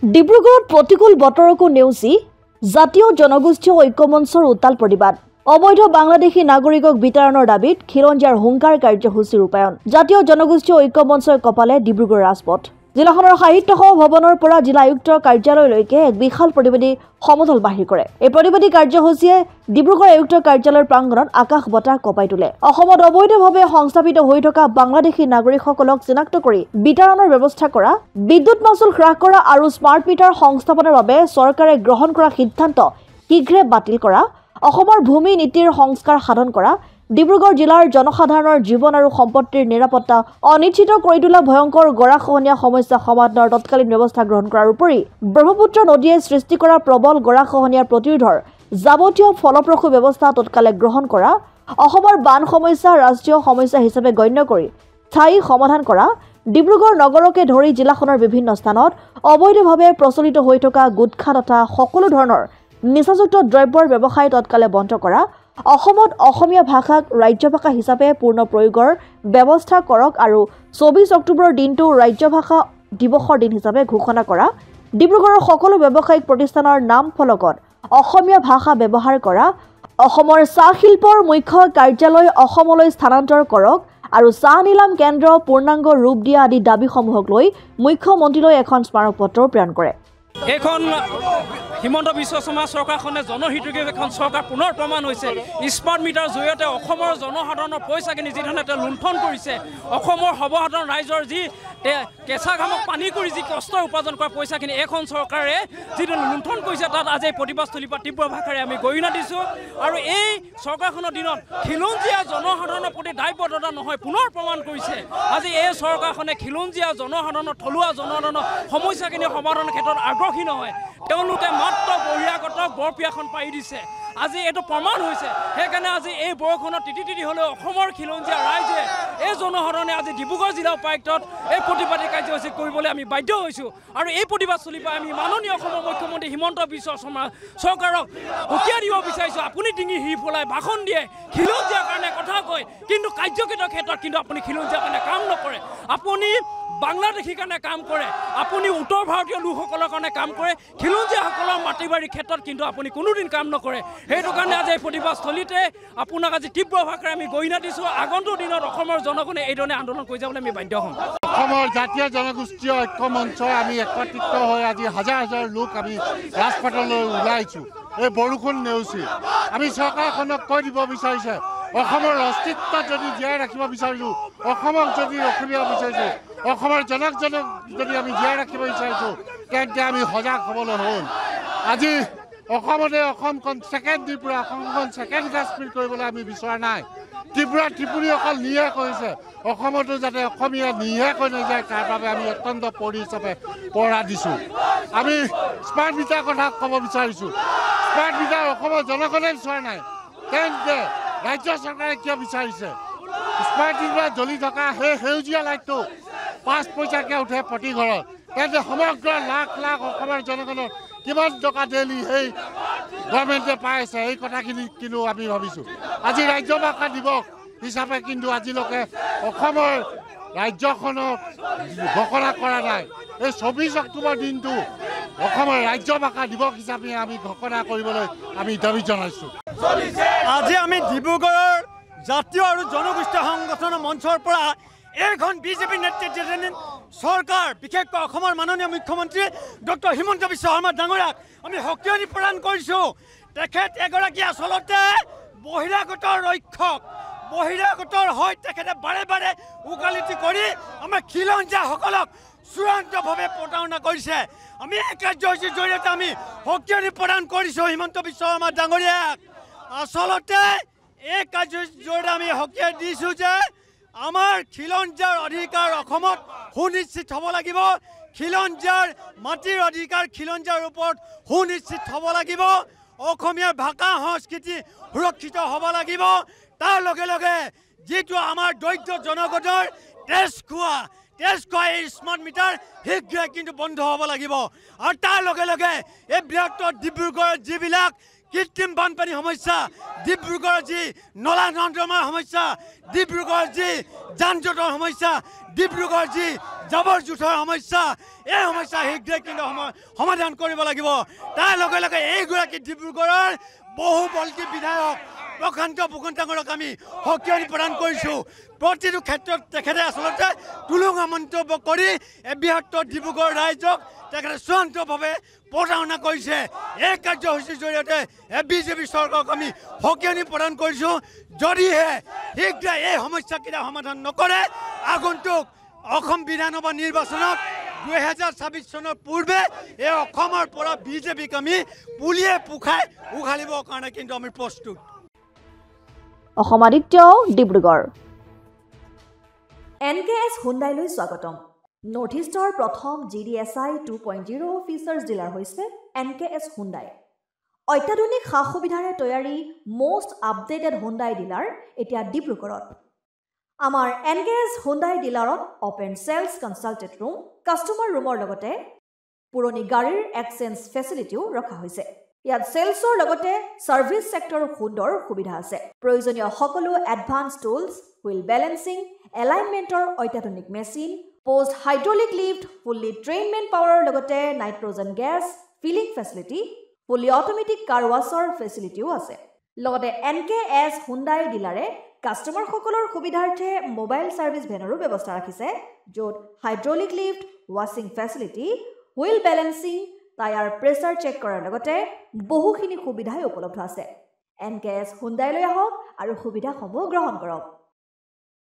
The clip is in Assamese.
ডিব্ৰুগড়ত প্ৰতিকূল বতৰকো নেওচি জাতীয় জনগোষ্ঠীয় ঐক্যমঞ্চৰ উত্তাল প্ৰতিবাদ। অবৈধ বাংলাদেশী নাগৰিকক বিতৰণৰ দাবীত খিলঞ্জীয়াৰ হুংকাৰ কাৰ্যসূচী ৰূপায়ণ। জাতীয় জনগোষ্ঠীয় ঐক্যমঞ্চই কপালে ডিব্ৰুগড় ৰাজপথ। জিলাখনৰ সাহিত্য সভা ভৱনৰ পৰা জিলা আয়ুক্তৰ কাৰ্যালয়লৈকে এক বিশাল প্ৰতিবাদী সমদল বাহিৰ কৰে। এই প্ৰতিবাদী কাৰ্যসূচীয়ে ডিব্ৰুগড় আয়ুক্তৰ কাৰ্যালয়ৰ প্ৰাংগণত আকাশ বতাহ কঁপাই তোলে। অসমত অবৈধভাৱে সংস্থাপিত হৈ থকা বাংলাদেশী নাগৰিকসকলক চিনাক্ত কৰি বিতৰণৰ ব্যৱস্থা কৰা, বিদ্যুৎ মাচুল হ্ৰাস কৰা আৰু স্মাৰ্ট মিটাৰ সংস্থাপনৰ বাবে চৰকাৰে গ্ৰহণ কৰা সিদ্ধান্ত শীঘ্ৰে বাতিল কৰা, অসমৰ ভূমি নীতিৰ সংস্কাৰ সাধন কৰা, ডিব্ৰুগড় জিলাৰ জনসাধাৰণৰ জীৱন আৰু সম্পত্তিৰ নিৰাপত্তা অনিশ্চিত কৰি তোলা ভয়ংকৰ গৰাখহনীয়া সমস্যা সমাধানৰ তৎকালীন ব্যৱস্থা গ্ৰহণ কৰাৰ উপৰি ব্ৰহ্মপুত্ৰ নদীয়ে সৃষ্টি কৰা প্ৰবল গৰাখহনীয়াৰ প্ৰতিৰোধৰ যাৱতীয় ফলপ্ৰসূ ব্যৱস্থা তৎকালে গ্ৰহণ কৰা, অসমৰ বান সমস্যা ৰাষ্ট্ৰীয় সমস্যা হিচাপে গণ্য কৰি স্থায়ী সমাধান কৰা, ডিব্ৰুগড় নগৰকে ধৰি জিলাখনৰ বিভিন্ন স্থানত অবৈধভাৱে প্ৰচলিত হৈ থকা গুটখা তথা সকলো ধৰণৰ নিচাযুক্ত দ্ৰব্যৰ ব্যৱসায় তৎকালে বন্ধ কৰা, অসমত অসমীয়া ভাষাক ৰাজ্য ভাষা হিচাপে পূৰ্ণ প্ৰয়োগৰ ব্যৱস্থা কৰক আৰু 24 অক্টোবৰৰ দিনটো ৰাজ্য ভাষা দিৱসৰ দিন হিচাপে ঘোষণা কৰা, ডিব্ৰুগড়ৰ সকলো ব্যৱসায়িক প্ৰতিষ্ঠানৰ নাম ফলকত অসমীয়া ভাষা ব্যৱহাৰ কৰা, অসমৰ চাহ শিল্পৰ মুখ্য কাৰ্যালয় অসমলৈ স্থানান্তৰ কৰক আৰু চাহ নিলাম কেন্দ্ৰ পূৰ্ণাংগ ৰূপ দিয়া আদি দাবীসমূহক লৈ মুখ্যমন্ত্ৰীলৈ এখন স্মাৰক পত্ৰ প্ৰেৰণ কৰে। এখন হিমন্ত বিশ্ব শৰ্মা চৰকাৰখনে জনহিতৈষী এখন চৰকাৰ পুনৰ প্ৰমাণ হৈছে। স্মাৰ্ট মিটাৰ জৰিয়তে অসমৰ জনসাধাৰণৰ পইচাখিনি যিধৰণে তেওঁ লুণ্ঠন কৰিছে, অসমৰ সৰ্বসাধাৰণ ৰাইজৰ যি কেঁচা ঘামক পানী কৰি যি কষ্ট উপাৰ্জন কৰা পইচাখিনি এখন চৰকাৰে যিধৰণে লুণ্ঠন কৰিছে, তাত আজি প্ৰতিবাদস্থলীৰ পৰা তীব্ৰ ভাষাৰে আমি গৰিহণা দিছোঁ। আৰু এই চৰকাৰখনৰ দিনত খিলঞ্জীয়া জনসাধাৰণৰ প্ৰতি দায়বদ্ধতা নহয় পুনৰ প্ৰমাণ কৰিছে। আজি এই চৰকাৰখনে খিলঞ্জীয়া জনসাধাৰণৰ থলুৱা জনসাধাৰণৰ সমস্যাখিনি সমাধানৰ ক্ষেত্ৰত আগ্ৰহী নহয়, তেওঁলোকে মাত্ৰ বহিৰাগত বৰপিয়াখন পাৰি দিছে। আজি এইটো প্ৰমাণ হৈছে। সেইকাৰণে আজি এই বৰষুণত তিতি হ'লেও অসমৰ খিলঞ্জীয়া ৰাইজে এই জনসাধাৰণে আজি ডিব্ৰুগড় জিলা উপায়ুক্তত এই প্ৰতিবাদী কাৰ্যসূচী কৰিবলৈ আমি বাধ্য হৈছোঁ। আৰু এই প্ৰতিবাদস্থলীৰ পৰা আমি মাননীয় অসমৰ মুখ্যমন্ত্ৰী হিমন্ত বিশ্ব শৰ্মা চৰকাৰক সকীয়াই দিব বিচাৰিছোঁ। আপুনি ডিঙি হিৰ ফলাই ভাষণ দিয়ে, খিলঞ্জীয়াৰ কাৰণে কথা কয়, কিন্তু কাৰ্যকৃত ক্ষেত্ৰত কিন্তু আপুনি খিলঞ্জীয়াৰ কাৰণে কাম নকৰে। আপুনি বাংলাদেশীৰ কাৰণে কাম কৰে, আপুনি উত্তৰ ভাৰতীয় লোকসকলৰ কাৰণে কাম কৰে, খিলঞ্জীয়াসকলৰ মাটি বাৰীৰ ক্ষেত্ৰত কিন্তু আপুনি কোনোদিন কাম নকৰে। সেইটো কাৰণে আজি এই প্ৰতিবাদস্থলীতে আপোনাক আজি তীব্ৰ ভাষাৰে আমি গৰিহণা দিছোঁ। আগন্তুক দিনত অসমৰ জনগণে এই ধৰণে আন্দোলন কৰি যাবলৈ আমি বাধ্য হ'ম। অসমৰ জাতীয় জনগোষ্ঠীয় ঐক্য মঞ্চই আমি একত্ৰিত হৈ আজি হাজাৰ হাজাৰ লোক আমি ৰাজপথলৈ ওলাইছোঁ। এই বৰষুণ নেওচি আমি চৰকাৰখনক কৈ দিব বিচাৰিছে, অসমৰ অস্তিত্ব যদি জীয়াই ৰাখিব বিচাৰিছোঁ, অসমক যদি ৰখিব বিচাৰিছোঁ, অসমৰ জনক যদি আমি জীয়াই ৰাখিব বিচাৰিছোঁ, তেন্তে আমি সজাগ হ'বলৈ হ'ল। আজি অসমতে অসমখন ছেকেণ্ড ত্ৰিপুৰা, অসমখন ছেকেণ্ড কাশ্মীৰ কৰিবলৈ আমি বিচৰা নাই। ত্ৰিপুৰী অকল নিয়াস কৰিছে, অসমতো যাতে অসমীয়া নিয়াস হৈ নাযায় তাৰ বাবে আমি অত্যন্ত পৰি হিচাপে পহৰা দিছোঁ। আমি স্মাৰ্ট মিটাৰ কথা ক'ব বিচাৰিছোঁ। স্মাৰ্ট মিটাৰ অসমৰ জনগণে বিচৰা নাই, তেন্তে ৰাজ্য চৰকাৰে কিয় বিচাৰিছে? স্মাৰ্ট মিটাৰ জ্বলি থকা সেই সেউজীয়া লাইটটো 5 পইচাকৈ উঠে প্ৰতি ঘৰত, তেন্তে সমগ্ৰ লাখ লাখ অসমৰ জনগণৰ কিমান টকা ডেইলি সেই গভৰ্ণমেণ্টে পাই আছে, এই কথাখিনি কিন্তু আমি ভাবিছোঁ। আজি ৰাজ্য ভাষা দিৱস হিচাপে কিন্তু আজিলৈকে অসমৰ ৰাজ্যখনক ঘোষণা কৰা নাই। এই 24 অক্টোবৰ দিনটো অসমৰ ৰাজ্য ভাষা দিৱস হিচাপে আমি ঘোষণা কৰিবলৈ আমি দাবী জনাইছোঁ। আজি আমি ডিব্ৰুগড়ৰ জাতীয় আৰু জনগোষ্ঠীয় সংগঠনৰ মঞ্চৰ পৰা এইখন বিজেপি নেতৃত্বাধীন চৰকাৰ, বিশেষকৈ অসমৰ মাননীয় মুখ্যমন্ত্ৰী ডক্টৰ হিমন্ত বিশ্ব শৰ্মা ডাঙৰীয়াক আমি সকিয়নি প্ৰদান কৰিছোঁ। তেখেত এগৰাকী আচলতে বহিৰাগতৰ ৰক্ষক, বহিৰাগতৰ হৈ তেখেতে বাৰে বাৰে ওকালতি কৰি আমাৰ খিলঞ্জীয়াসকলক চূড়ান্তভাৱে প্ৰতাৰণা কৰিছে। আমি এই কাৰ্যসূচীৰ জৰিয়তে আমি সকিয়নি প্ৰদান কৰিছোঁ হিমন্ত বিশ্ব শৰ্মা ডাঙৰীয়াক। আচলতে এই কাৰ্যসূচীৰ জৰিয়তে আমি সকিয়াই দিছোঁ যে আমাৰ খিলঞ্জীয়াৰ অধিকাৰ অসমত সুনিশ্চিত হ'ব লাগিব, খিলঞ্জীয়াৰ মাটিৰ অধিকাৰ খিলঞ্জীয়াৰ ওপৰত সুনিশ্চিত হ'ব লাগিব, অসমীয়া ভাষা সংস্কৃতি সুৰক্ষিত হ'ব লাগিব। তাৰ লগে লগে যিটো আমাৰ দৰিদ্ৰ জনগণৰ তেজ খোৱা এই স্মাৰ্ট মিটাৰ শীঘ্ৰে কিন্তু বন্ধ হ'ব লাগিব। আৰু তাৰ লগে লগে এই বৃহত্তৰ ডিব্ৰুগড়ত যিবিলাক কৃত্ৰিম বানপানী সমস্যা, ডিব্ৰুগড়ৰ যি নলা নৰ্দমাৰ সমস্যা, ডিব্ৰুগড়ৰ যি যান জঁটৰ সমস্যা, ডিব্ৰুগড়ৰ যি জাবৰ জোঁথৰ সমস্যা, এই সমস্যা শীঘ্ৰে কিন্তু সমাধান কৰিব লাগিব। তাৰ লগে লগে এইগৰাকী ডিব্ৰুগড়ৰ বহু বল্কী বিধায়ক প্ৰশান্ত ফুকনটাঙৰক আমি সকিয়নি প্ৰদান কৰিছোঁ। প্ৰতিটো ক্ষেত্ৰত তেখেতে আচলতে তুলুঙা মন্তব্য কৰি বৃহত্তৰ ডিব্ৰুগড় ৰাইজক তেখেতে চূড়ান্তভাৱে প্ৰতাৰণা কৰিছে। এই কাৰ্যসূচীৰ জৰিয়তে বিজেপি চৰকাৰক আমি সকিয়নি প্ৰদান কৰিছোঁ। যদিহে শীঘ্ৰে এই সমস্যাকেইটা সমাধান নকৰে, আগন্তুক অসম বিধানসভা নিৰ্বাচনত 2026 চনৰ পূৰ্বে এই অসমৰ পৰা বিজেপিক আমি পুলিয়ে পোখাই উঘালিবৰ কাৰণে কিন্তু আমি প্ৰস্তুত। অসম আদিত্য, ডিব্ৰুগড়। NKS হুণ্ডাইলৈ স্বাগতম। নৰ্থ ইষ্টৰ প্ৰথম GDSI 2.0 ফিচাৰ্ছ ডিলাৰ হৈছে NKS হুণ্ডাই। অত্যাধুনিক সা সুবিধাৰে তৈয়াৰী মষ্ট আপডেটেড হুণ্ডাই ডিলাৰ এতিয়া ডিব্ৰুগড়ত। আমাৰ NKS হুণ্ডাই ডিলাৰত open sales consulted room, customer ৰুমৰ লগতে পুৰণি গাড়ীৰ এক্সচেঞ্জ ফেচিলিটিও ৰখা হৈছে। ইয়াত চেলছৰ লগতে ছাৰ্ভিচ ছেক্টৰৰ সুন্দৰ সুবিধা আছে। প্ৰয়োজনীয় সকলো এডভান্স টুলছ, হুইল বেলেঞ্চিং, এলাইনমেণ্টৰ অত্যাধুনিক machine, post hydraulic lift, fully ট্ৰেইনমেণ্ট পাৱাৰৰ লগতে nitrogen gas filling facility, fully automatic car ৱাছৰ ফেচিলিটিও আছে। লগতে NKS হুণ্ডাই ডিলাৰে কাষ্টমাৰসকলৰ সুবিধাৰ্থে মোবাইল ছাৰ্ভিচ ভেনৰো ব্যৱস্থা ৰাখিছে, য'ত হাইড্ৰলিক লিফ্ট, ৱাশ্বিং facility, wheel balancing, tyre pressure check কৰাৰ লগতে বহুখিনি সুবিধাই উপলব্ধ আছে। NKS হুণ্ডাইলৈ আহক আৰু সুবিধাসমূহ গ্ৰহণ কৰক।